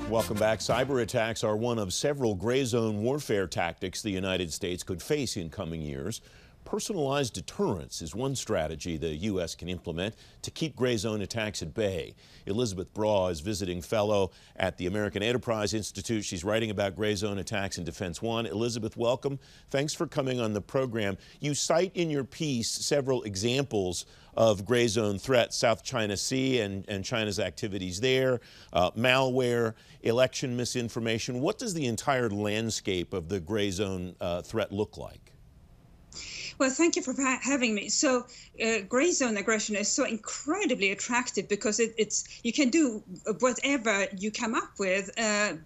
Welcome back. Cyber attacks are one of several gray zone warfare tactics the United States could face in coming years. Personalized deterrence is one strategy the U.S. can implement to keep gray zone attacks at bay. Elisabeth Braw is visiting fellow at the American Enterprise Institute. She's writing about gray zone attacks in Defense One. Elisabeth, welcome. Thanks for coming on the program. You cite in your piece several examples of gray zone threats: South China Sea and China's activities there, malware, election misinformation. What does the entire landscape of the gray zone threat look like? Well, thank you for having me. So gray zone aggression is so incredibly attractive because you can do whatever you come up with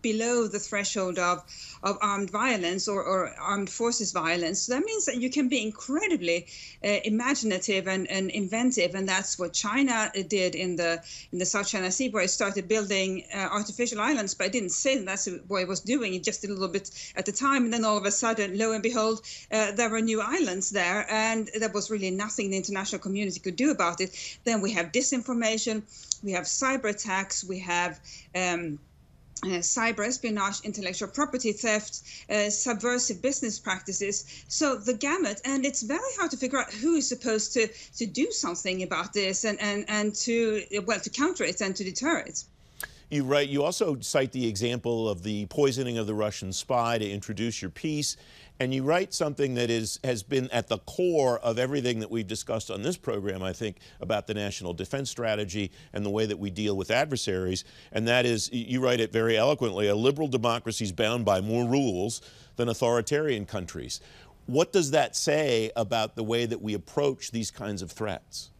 below the threshold of armed violence or armed forces violence. So that means that you can be incredibly imaginative and inventive, and that's what China did in the South China Sea, where it started building artificial islands. But I didn't say that's what it was doing. It just did a little bit at the time, and then all of a sudden, lo and behold, there were new islands there, and there was really nothing the international community could do about it. Then we have disinformation, we have cyber attacks, we have cyber espionage, intellectual property theft, subversive business practices. So the gamut, and it's very hard to figure out who is supposed to do something about this and to counter it and to deter it. You also cite the example of the poisoning of the Russian spy to introduce your piece, and you write something that has been at the core of everything that we've discussed on this program, I think, about the national defense strategy and the way that we deal with adversaries, and that is, you write it very eloquently, a liberal democracy is bound by more rules than authoritarian countries. What does that say about the way that we approach these kinds of threats?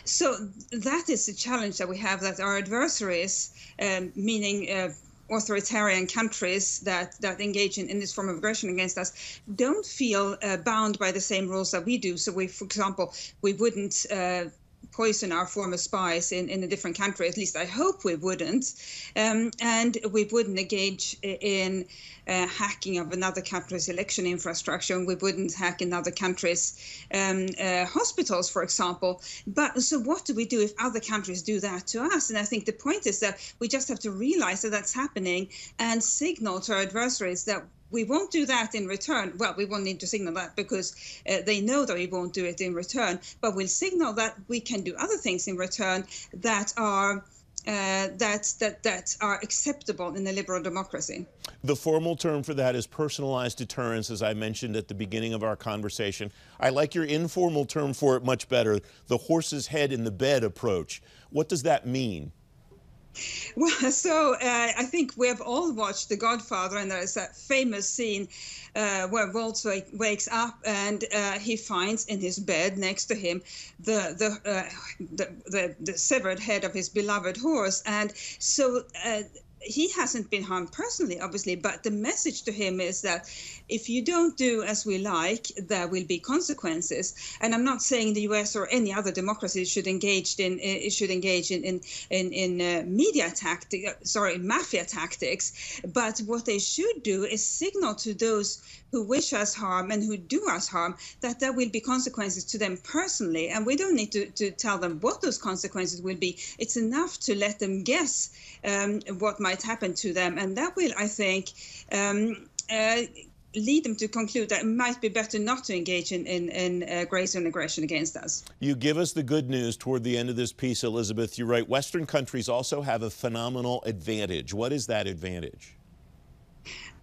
So that is the challenge that we have, that our adversaries, meaning authoritarian countries that engage in this form of aggression against us, don't feel bound by the same rules that we do. So we, for example, we wouldn't poison our former spies in a different country. At least I hope we wouldn't. And we wouldn't engage in hacking of another country's election infrastructure, and we wouldn't hack another country's hospitals, for example. But so what do we do if other countries do that to us? And I think the point is that we just have to realize that that's happening and signal to our adversaries that we won't do that in return. Well, we won't need to signal that because they know that we won't do it in return, but we'll signal that we can do other things in return that are acceptable in a liberal democracy. The formal term for that is personalized deterrence, as I mentioned at the beginning of our conversation. I like your informal term for it much better, the horse's head in the bed approach. What does that mean? Well, so I think we have all watched The Godfather, and there's that famous scene where Waltz wakes up and he finds in his bed next to him the severed head of his beloved horse, and so he hasn't been harmed personally, obviously, but the message to him is that if you don't do as we like, there will be consequences. And I'm not saying the U.S. or any other democracy should engage in mafia tactics. But what they should do is signal to those who wish us harm and who do us harm that there will be consequences to them personally. And we don't need to tell them what those consequences will be. It's enough to let them guess what might happen to them. And that will, I think, lead them to conclude that it might be better not to engage in gray zone aggression against us. You give us the good news toward the end of this piece, Elisabeth. You write, Western countries also have a phenomenal advantage. What is that advantage?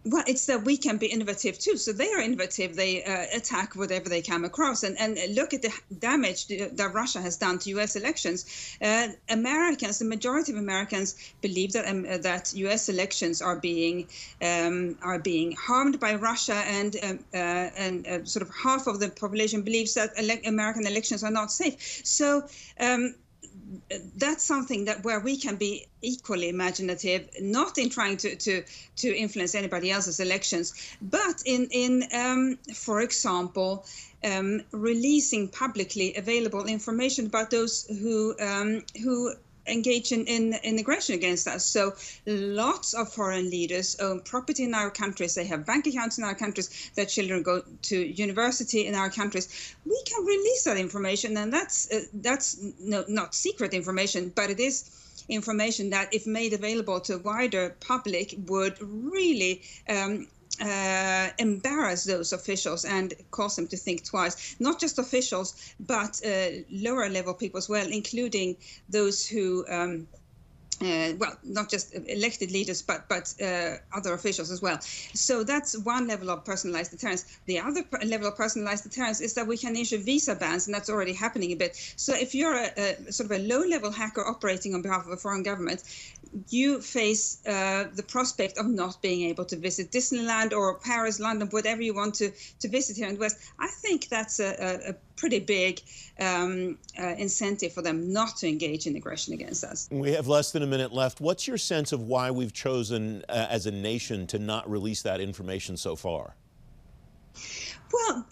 Well, it's that we can be innovative too. So they are innovative. They attack whatever they come across. And look at the damage that Russia has done to U.S. elections. Americans, the majority of Americans, believe that U.S. elections are being harmed by Russia, and sort of half of the population believes that American elections are not safe. So that's something where we can be equally imaginative, not in trying to influence anybody else's elections, but in for example, releasing publicly available information about those who engage in aggression against us. So lots of foreign leaders own property in our countries. They have bank accounts in our countries. Their children go to university in our countries. We can release that information, and that's not secret information, but it is information that, if made available to a wider public, would really embarrass those officials and cause them to think twice. Not just officials, but lower level people as well, including those who well, not just elected leaders, but other officials as well. So that's one level of personalized deterrence. The other level of personalized deterrence is that we can issue visa bans, and that's already happening a bit. So if you're a sort of a low-level hacker operating on behalf of a foreign government, you face the prospect of not being able to visit Disneyland or Paris, London, whatever you want to visit here in the West. I think that's a pretty big incentive for them not to engage in aggression against us. We have less than a minute left. What's your sense of why we've chosen as a nation to not release that information so far? Well,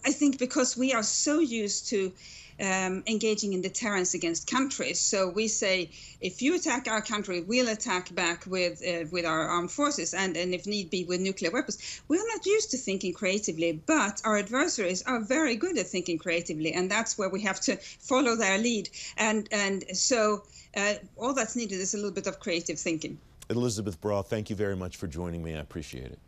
I think because we are so used to engaging in deterrence against countries. So we say, if you attack our country, we'll attack back with our armed forces, and if need be, with nuclear weapons. We're not used to thinking creatively, but our adversaries are very good at thinking creatively, and that's where we have to follow their lead. And so all that's needed is a little bit of creative thinking. Elisabeth Braw, thank you very much for joining me. I appreciate it.